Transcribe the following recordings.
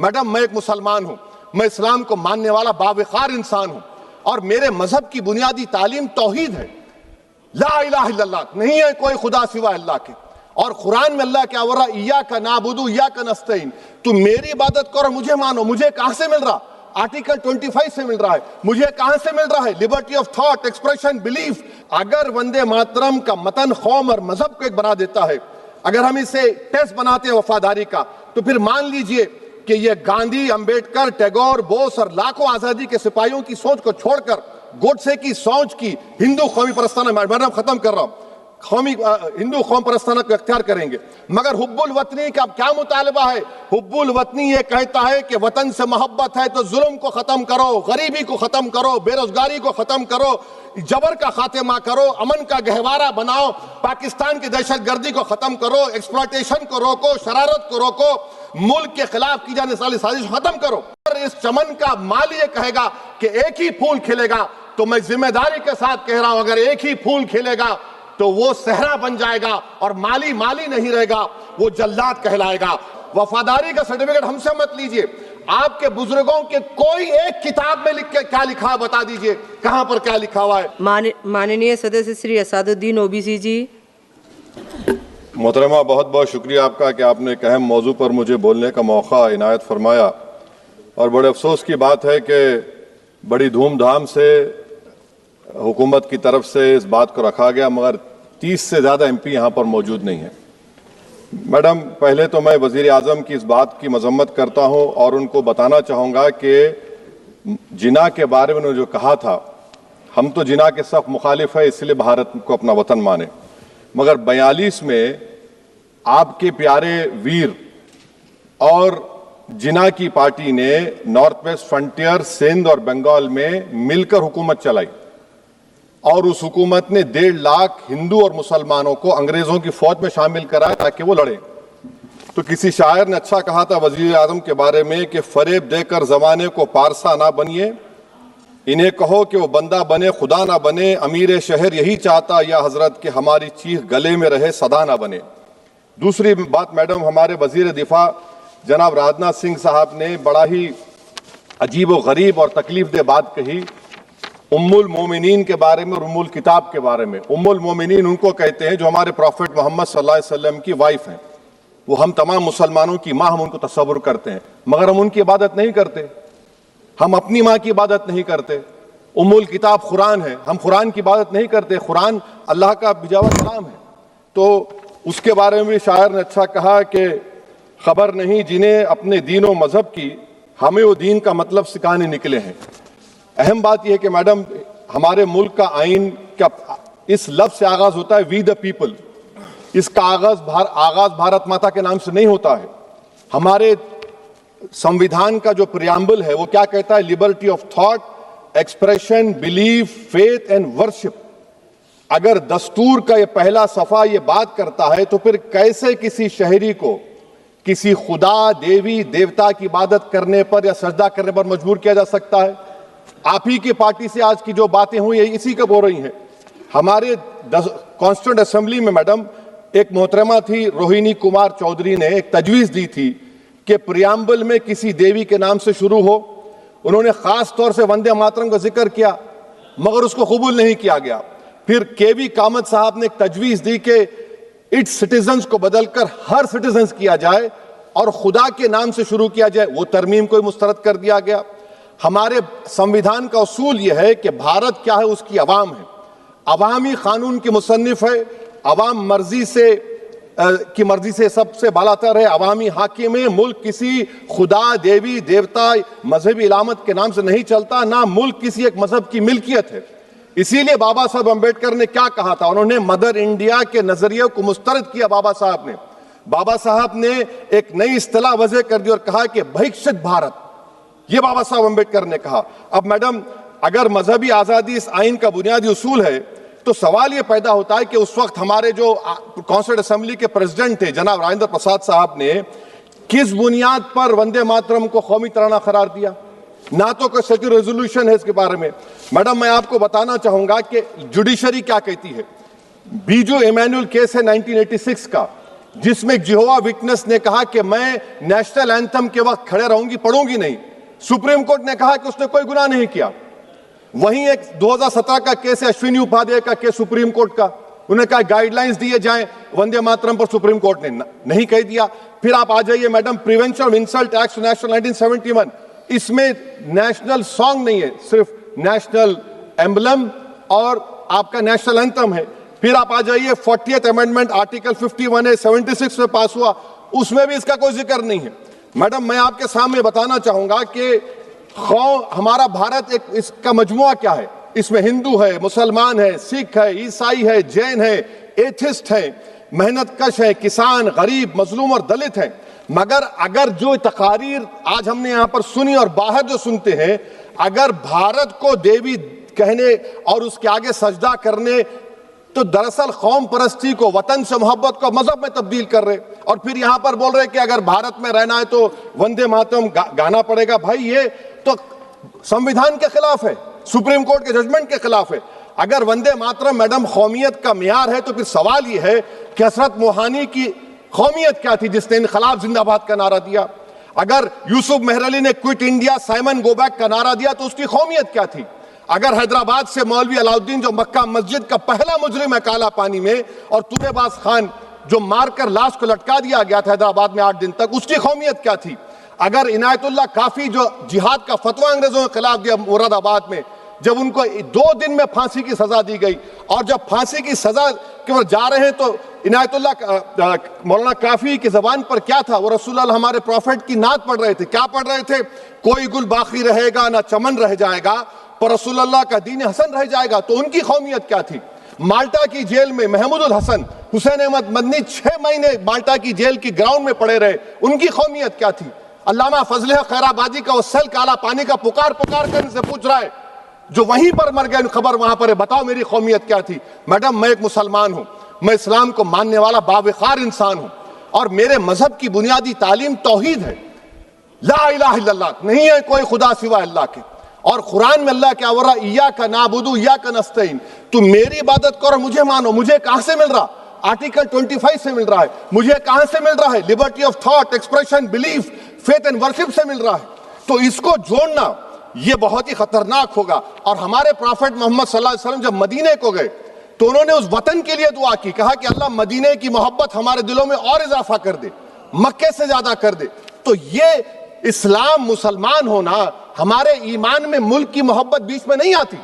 Madam, मैं एक मुसलमान हूं, मैं इस्लाम को मानने वाला बावकार इंसान हूं और मेरे मजहब की बुनियादी तालीम तौहीद है। ला इलाहा इल्लल्लाह, नहीं है कोई खुदा सिवा अल्लाह के। और कुरान में अल्लाह क्या बोल रहा, इय्याका नाबुदु इय्याका नस्तईन, तुम मेरी इबादत करो, मुझे मानो। मुझे कहां से मिल रहा? आर्टिकल 25 से मिल रहा है। मुझे कहां से मिल रहा है? Liberty of thought, expression, belief. अगर वंदे मातरम का मतन कौम और मजहब को एक बना देता है, अगर हम इसे टेस्ट बनाते हैं वफादारी का, तो फिर मान लीजिए कि ये गांधी, अंबेडकर, टैगोर, बोस और लाखों आजादी के सिपाहियों की सोच को छोड़कर गोडसे की सोच की हिंदू कौमी परस्ताना, मैडम खत्म कर रहा हूं, हिंदू कौम परस्ताना को अख्तियार करेंगे। मगर हुब्बुल वतनी का क्या मुतालबा है? हुब्बुल वतनी ये कहता है कि वतन से मोहब्बत है तो जुल्म को खत्म करो, गरीबी को खत्म करो, बेरोजगारी को खत्म करो, जबर का खात्मा करो, अमन का गहवारा बनाओ, पाकिस्तान की दहशतगर्दी को खत्म करो, एक्सप्लॉयटेशन को रोको, शरारत को रोको, मुल्क के खिलाफ की जाने वाली साजिश खत्म करो। और इस चमन का माली ये कहेगा कि एक ही फूल खिलेगा, तो मैं जिम्मेदारी के साथ कह रहा हूं, अगर एक ही फूल खिलेगा तो वो सहरा बन जाएगा और माली माली नहीं रहेगा, वो जल्लाद कहलाएगा। वफादारी का सर्टिफिकेट हमसे मत लीजिए, आपके बुजुर्गों के कोई एक किताब में लिख के क्या लिखा है बता दीजिए, कहां पर क्या लिखा हुआ है? माननीय सदस्य श्री असादुद्दीन ओबीसी जी। मोहतरमा, बहुत बहुत शुक्रिया आपका कि आपने एक अहम मौजू पर मुझे बोलने का मौका इनायत फरमाया। और बड़े अफसोस की बात है कि बड़ी धूमधाम से हुकूमत की तरफ से इस बात को रखा गया, मगर 30 से ज़्यादा MP यहाँ पर मौजूद नहीं है। मैडम, पहले तो मैं वज़ीर आज़म की इस बात की मजम्मत करता हूँ और उनको बताना चाहूँगा कि जिना के बारे में उन्होंने जो कहा था, हम तो जिना के सख्त मुखालिफ है, इसलिए भारत को अपना वतन माने। मगर 42 में आपके प्यारे वीर और जिना की पार्टी ने नॉर्थ वेस्ट फ्रंटियर, सिंध और बंगाल में मिलकर हुकूमत चलाई और उस हुकूमत ने 1.5 लाख हिंदू और मुसलमानों को अंग्रेजों की फौज में शामिल कराया ताकि वो लड़े। तो किसी शायर ने अच्छा कहा था वजीर आजम के बारे में कि फरेब देकर जमाने को पारसा ना बनिए, इन्हें कहो कि वो बंदा बने खुदा ना बने, अमीर शहर यही चाहता या हजरत कि हमारी चीख गले में रहे सदा ना बने। दूसरी बात मैडम, हमारे वजीर दिफा जनाब राजनाथ सिंह साहब ने बड़ा ही अजीब व गरीब और तकलीफ दे बात कही उम्मुल मोमिनीन के बारे में और उम्मुल किताब के बारे में। उम्मुल मोमिनीन उनको कहते हैं जो हमारे प्रॉफिट मोहम्मद सल्लल्लाहु अलैहि वसल्लम की वाइफ हैं, वो हम तमाम मुसलमानों की माँ, हम उनको तस्वुर करते हैं, मगर हम उनकी इबादत नहीं करते, हम अपनी माँ की इबादत नहीं करते। उम्मुल किताब कुरान है, हम कुरान की इबादत नहीं करते, कुरान अल्लाह का बिजावा कलाम है। तो उसके बारे में भी शायर ने अच्छा कहा कि खबर नहीं जिन्हें अपने दीन व मजहब की, हमें वो दीन का मतलब सिखाने निकले हैं। अहम बात यह है कि मैडम, हमारे मुल्क का आइन का इस लफ्ज से आगाज होता है वी द पीपल। इसका आगाज भारत माता के नाम से नहीं होता है। हमारे संविधान का जो प्रियम्बल है वो क्या कहता है? Liberty of thought, expression, belief, faith and worship. अगर दस्तूर का ये पहला सफा ये बात करता है तो फिर कैसे किसी शहरी को किसी खुदा, देवी, देवता की इबादत करने पर या सजदा करने पर मजबूर किया जा सकता है? आप ही की पार्टी से आज की जो बातें हुई है इसी का बोल रही हैं। हमारे कॉन्स्टिट्यूंट असेंबली में मैडम एक मोहतरमा थी रोहिणी कुमार चौधरी ने एक तजवीज़ दी थी कि प्रियम्बल में किसी देवी के नाम से शुरू हो। उन्होंने खास तौर से वंदे मातरम का जिक्र किया मगर उसको कबूल नहीं किया गया। फिर KV कामत साहब ने एक तजवीज़ दी कि इट्स सिटीजन्स को बदलकर हर सिटीजन्स किया जाए और खुदा के नाम से शुरू किया जाए, वो तरमीम को मुस्तरद कर दिया गया। हमारे संविधान का उसूल यह है कि भारत क्या है, उसकी अवाम है, अवामी कानून की मुसन्निफ है, अवाम की मर्जी से सबसे बालातर है, अवामी हाकिम है। मुल्क किसी खुदा, देवी, देवता, मजहबी इलामत के नाम से नहीं चलता, ना मुल्क किसी एक मजहब की मिल्कियत है। इसीलिए बाबा साहब अम्बेडकर ने क्या कहा था, उन्होंने मदर इंडिया के नजरिए को मुस्तरद किया। बाबा साहब ने एक नई इस्तिलाह वजह कर दी और कहा कि भिक्षित भारत, ये बाबा साहब अम्बेडकर ने कहा। अब मैडम, अगर मजहबी आजादी इस आइन का बुनियादी उसूल है तो सवाल यह पैदा होता है कि उस वक्त हमारे जो कॉन्स्टिट्यूंट असेंबली के प्रेसिडेंट थे जनाब राजेंद्र प्रसाद साहब ने किस बुनियाद पर वंदे मातरम को कौमी तराना करार दिया? ना तो कोई सेक्यूर रेजोल्यूशन है इसके बारे में। मैडम, मैं आपको बताना चाहूंगा कि जुडिशरी क्या कहती है। बीजू इमैनुअल केस है 1986 का, जिसमें जिहोवा विटनेस ने कहा कि मैं नेशनल एंथम के वक्त खड़े रहूंगी, पढ़ूंगी नहीं। सुप्रीम कोर्ट ने कहा कि उसने कोई गुनाह नहीं किया। वहीं एक 2017 का केस है, अश्विनी उपाध्याय का केस सुप्रीम कोर्ट का, उन्होंने कहा गाइडलाइंस दिए जाएं वंदे मातरम पर, सुप्रीम कोर्ट ने नहीं कह दिया। फिर आप आ जाइए madam, prevention of insult act national 1971, इसमें नेशनल सॉन्ग नहीं है, सिर्फ नेशनल एम्बलम और आपका नेशनल एंथम है। फिर आप आ जाइए 40th अमेंडमेंट आर्टिकल 51A 76 में पास हुआ, उसमें भी इसका कोई जिक्र नहीं है। मैडम मैं आपके सामने बताना चाहूंगा कि हमारा भारत एक इसका मजमुआ क्या है, इसमें हिंदू है, मुसलमान है, सिख है, ईसाई है, जैन है, एथिस्ट है, मेहनतकश है, किसान, गरीब, मजलूम और दलित है। मगर अगर जो तकारीर आज हमने यहां पर सुनी और बाहर जो सुनते हैं, अगर भारत को देवी कहने और उसके आगे सजदा करने, तो दरअसल कौम परस्ती को, वतन से मोहब्बत को मजहब में तब्दील कर रहे, और फिर यहां पर बोल रहे कि अगर भारत में रहना है तो वंदे मातरम गाना पड़ेगा। भाई ये तो संविधान के खिलाफ है, सुप्रीम कोर्ट के जजमेंट के खिलाफ है। अगर वंदे मातरम मैडम कौमियत का मियार है, तो फिर सवाल यह है कि हजरत मोहानी की कौमियत क्या थी जिसने इनकलाब जिंदाबाद का नारा दिया? अगर यूसुफ मेहरली ने quit India Simon go back का नारा दिया तो उसकी कौमियत क्या थी? अगर हैदराबाद से मौलवी अलाउद्दीन जो मक्का मस्जिद का पहला मुजरिम है काला पानी में, और तुरेबाज खान जो मारकर लाश को लटका दिया गया था हैदराबाद में 8 दिन तक, उसकी कौमियत क्या थी? अगर इनायतुल्लाह काफी जो जिहाद का फतवा अंग्रेजों के खिलाफ दिया मुरादाबाद में, जब उनको 2 दिन में फांसी की सजा दी गई, और जब फांसी की सजा के वो जा रहे हैं तो इनायतुल्लाह मौलाना काफी की जबान पर क्या था? वो रसूलुल्लाह हमारे प्रॉफिट की नात पढ़ रहे थे। क्या पढ़ रहे थे? कोई गुल बाकी रहेगा ना चमन रह जाएगा, पर रसूलुल्लाह का दीन हसन रह जाएगा। तो उनकी कौमियत क्या थी? माल्टा की जेल में महमूदुल हसन, हुसैन अहमद मदनी 6 महीने माल्टा की जेल की ग्राउंड में पड़े रहे, उनकी कौमियत क्या थी? अल्लामा फजले खैराबादी का वो सेल काला पानी का पुकार कर से पूछ रहा है, जो वहीं पर मर गए, खबर वहां पर है, बताओ मेरी कौमियत क्या थी? मैडम मैं एक मुसलमान हूं, मैं इस्लाम को मानने वाला बावकार इंसान हूं, और मेरे मजहब की बुनियादी तालीम तौहीद है, ला इलाहा इल्लल्लाह, नहीं है कोई खुदा सिवा अल्लाह के। और कुरान में अल्लाह क्या बोल रहा? इय्याका नाबुदु इय्याका नस्तईन, तुम मेरी इबादत करो, मुझे मानो। मुझे कहां से मिल रहा? आर्टिकल 25 से मिल रहा है। मुझे कहां से मिल रहा है? Liberty of thought, expression, belief, faith and worship से मिल रहा है। तो इसको जोड़ना ये बहुत ही खतरनाक होगा। और हमारे प्रॉफेट मोहम्मद सल्लल्लाहु अलैहि वसल्लम जब मदीने को गए तो उन्होंने उस वतन के लिए दुआ की, कहा कि अल्लाह मदीने की मोहब्बत हमारे दिलों में और इजाफा कर दे, मक्के से ज्यादा कर दे। तो ये इस्लाम, मुसलमान होना, हमारे ईमान में मुल्क की मोहब्बत बीच में नहीं आती,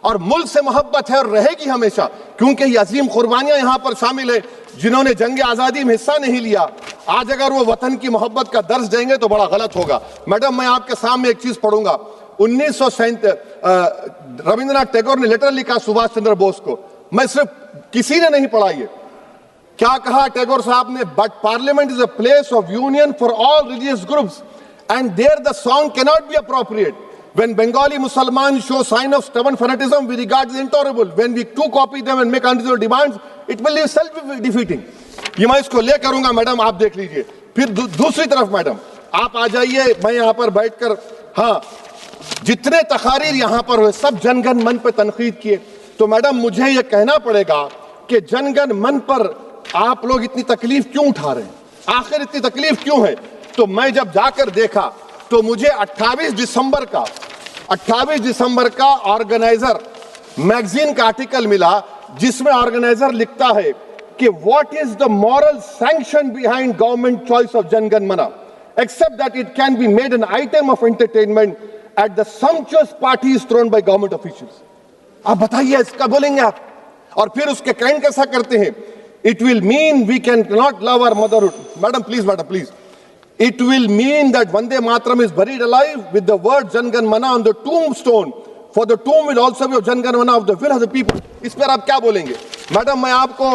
और मुल्क से मोहब्बत है और रहेगी हमेशा, क्योंकि ये अजीम कुर्बानियां यहां पर शामिल है जिन्होंने जंग आजादी में हिस्सा नहीं लिया। आज अगर वो वतन की मोहब्बत का दर्ज देंगे तो बड़ा गलत होगा। मैडम मैं आपके सामने एक चीज पढ़ूंगा। 1937 रविंद्रनाथ टैगोर ने लेटर लिखा सुभाष चंद्र बोस को, मैं सिर्फ किसी ने नहीं पढ़ा ये। क्या कहा टैगोर साहब ने? But parliament is a place of union for all religious groups and there the song cannot be appropriate. When Bengali Muslims show sign of stubborn fanatism, we regard it as intolerable. When we too copy them and make unreasonable demands, it will be self-defeating. ये मैं इसको ले करूंगा madam, आप देख लीजिए। फिर दूसरी तरफ मैडम आप आ जाइए, मैं यहाँ पर बैठकर, हाँ जितने तकारीर यहाँ पर हुए सब जनगण मन पर तनकीद किए, तो मैडम मुझे ये कहना पड़ेगा कि जनगण मन पर आप लोग इतनी तकलीफ क्यों उठा रहे हैं? आखिर इतनी तकलीफ क्यों है? तो मैं जब जाकर देखा तो मुझे 28 दिसंबर का ऑर्गेनाइजर मैगजीन का आर्टिकल मिला, जिसमें ऑर्गेनाइजर लिखता है कि what is the moral sanction behind government choice of Jana Gana Mana, except that it can be made an item of entertainment at the sumptuous parties thrown by government officials. आप बताइए इसका बोलेंगे आप? और फिर उसके काइंड कैसा करते हैं? It will mean we can not love our motherhood. Madam please, it will mean that Vande Mataram is buried alive with the word Jangan Mana on the tombstone, for the tomb will also be of Jangan Mana of the will of the people. इस पर आप क्या बोलेंगे? Madam मैं आपको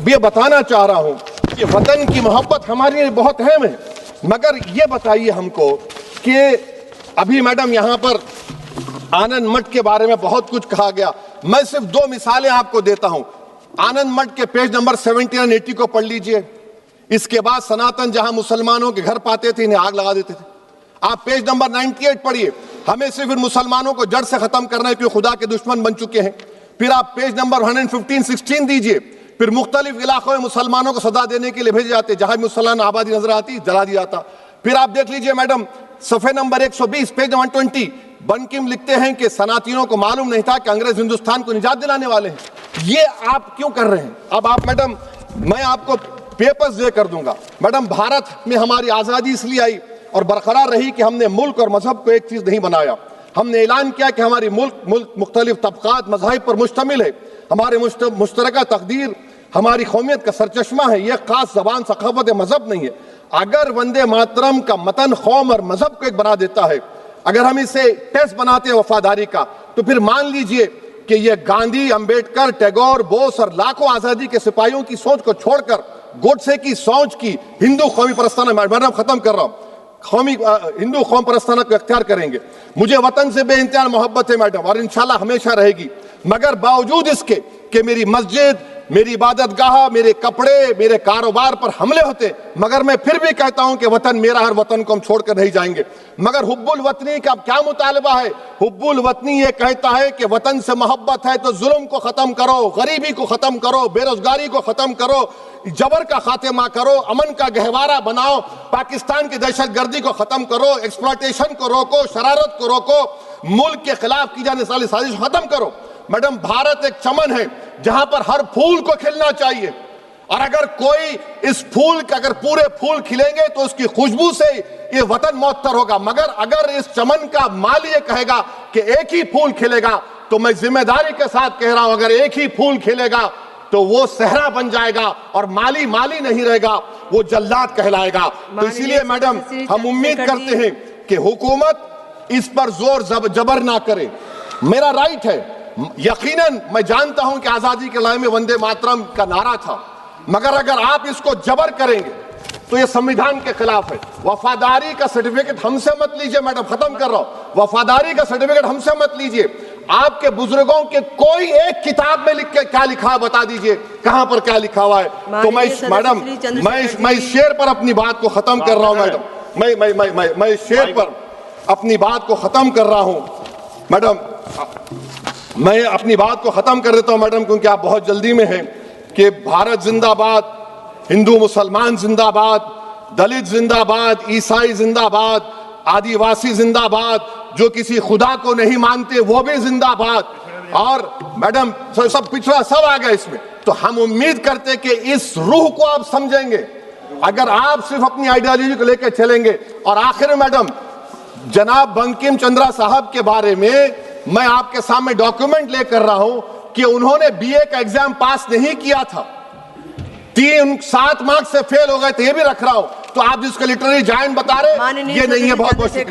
ये बताना चाह रहा हूं कि वतन की मोहब्बत हमारे लिए बहुत अहम है, मगर ये बताइए हमको कि अभी मैडम यहां पर आनंद मठ के बारे में बहुत कुछ कहा गया। मैं सिर्फ 2 मिसालें आपको देता हूं। आनंद मठ के पेज नंबर 70 और 80 को पढ़ लीजिए। इसके बाद सनातन जहां मुसलमानों के घर पाते थे, इन्हें आग लगा देते थे। आप पेज नंबर 98 पढ़िए, हमें सिर्फ इन मुसलमानों को जड़ से खत्म करना है क्योंकि खुदा के दुश्मन बन चुके हैं। फिर आप पेज नंबर 115-16 दीजिए, फिर मुख्तलिफ इलाकों में मुसलमानों को सदा देने के लिए भेजे जाते, जहां भी मुसलमान आबादी नजर आती जला दिया जाता। फिर आप देख लीजिए मैडम, सफे नंबर 120 पेज 120, बंकिम लिखते हैं कि सनातियों को मालूम नहीं था कि अंग्रेज हिंदुस्तान को निजात दिलाने वाले हैं। ये आप क्यों कर रहे हैं? अब आप मैडम, मैं आपको पेपर्स दे कर दूंगा। मैडम, भारत में हमारी आजादी इसलिए आई और बरकरार रही कि हमने मुल्क और मजहब को एक चीज नहीं बनाया। हमने ऐलान किया कि हमारी मुल्क मुख्तलिफ तबकात मज़ाहिब पर मुश्तमिल है, हमारे मुश्तरका तकदीर हमारी कौमियत का सरचश्मा है, यह खास जबान सखावत मजहब नहीं है। अगर वंदे मातरम का मतन कौम और मजहब को एक बना देता है, अगर हम इसे टेस्ट बनाते हैं वफादारी का, तो फिर मान लीजिए कि यह गांधी, अंबेडकर, टैगोर, बोस और लाखों आजादी के सिपाहियों की सोच को छोड़कर गोडसे की सोच की हिंदू कौमी परस्ताना, मैडम खत्म कर रहा हूं, कौमी हिंदू कौम परस्ताना को इख्तियार करेंगे। मुझे वतन से बेइंतहा मोहब्बत है मैडम, और इंशाल्लाह हमेशा रहेगी, मगर बावजूद इसके कि मेरी मस्जिद, मेरी इबादत गाह, मेरे कपड़े, मेरे कारोबार पर हमले होते, मगर मैं फिर भी कहता हूं कि वतन मेरा, हर वतन को हम छोड़कर नहीं जाएंगे। मगर हुब्बुल वतनी का क्या मुतालबा है? हुब्बुल वतनी ये कहता है कि वतन से मोहब्बत है तो जुल्म को खत्म करो, गरीबी को खत्म करो, बेरोजगारी को खत्म करो, जबर का खात्मा करो, अमन का गहवारा बनाओ, पाकिस्तान की दहशतगर्दी को खत्म करो, एक्सप्लॉयटेशन को रोको, शरारत को रोको, मुल्क के खिलाफ की जाने वाली साजिश खत्म करो। मैडम, भारत एक चमन है जहां पर हर फूल को खिलना चाहिए, और अगर कोई इस फूल के अगर पूरे फूल खिलेंगे तो उसकी खुशबू से ये वतन मौतर होगा। मगर अगर इस चमन का माली ये कहेगा कि एक ही फूल खिलेगा, तो मैं जिम्मेदारी के साथ कह रहा हूं, अगर एक ही फूल खिलेगा तो वो सहरा बन जाएगा और माली माली नहीं रहेगा, वो जल्लाद कहलाएगा। तो इसीलिए मैडम, हम उम्मीद करते हैं कि हुकूमत इस पर जोर जबर ना करे। मेरा राइट है, यकीनन मैं जानता हूं कि आजादी के लड़ाई में वंदे मातरम का नारा था, मगर अगर आप इसको जबर करेंगे तो ये संविधान के खिलाफ है। वफादारी का सर्टिफिकेट हमसे मत लीजिए मैडम, खत्म कर रहा हूं, वफादारी का सर्टिफिकेट हमसे मत लीजिए। आपके बुजुर्गों के कोई एक किताब में लिख के क्या लिखा है बता दीजिए, कहां पर क्या लिखा हुआ है। तो मैं मैडम, मैं इस शेर पर अपनी बात को खत्म कर रहा हूं मैडम, मैं इस शेर पर अपनी बात को खत्म कर रहा हूं मैडम, मैं अपनी बात को खत्म कर देता हूं मैडम, क्योंकि आप बहुत जल्दी में हैं। कि भारत जिंदाबाद, हिंदू मुसलमान जिंदाबाद, दलित जिंदाबाद, ईसाई जिंदाबाद, आदिवासी जिंदाबाद, जो किसी खुदा को नहीं मानते वो भी जिंदाबाद, और मैडम सब पिछड़ा सब आ गया इसमें। तो हम उम्मीद करते कि इस रूह को आप समझेंगे, अगर आप सिर्फ अपनी आइडियोलॉजी को लेकर चलेंगे। और आखिर में मैडम, जनाब बंकिम चंद्रा साहब के बारे में मैं आपके सामने डॉक्यूमेंट लेकर रहा हूं कि उन्होंने बीए का एग्जाम पास नहीं किया था, 7 मार्क्स से फेल हो गए थे, ये भी रख रहा हूं। तो आप जिसको लिटरेरी जायंट बता रहे, ये नहीं है। बहुत बहुत शुक्रिया।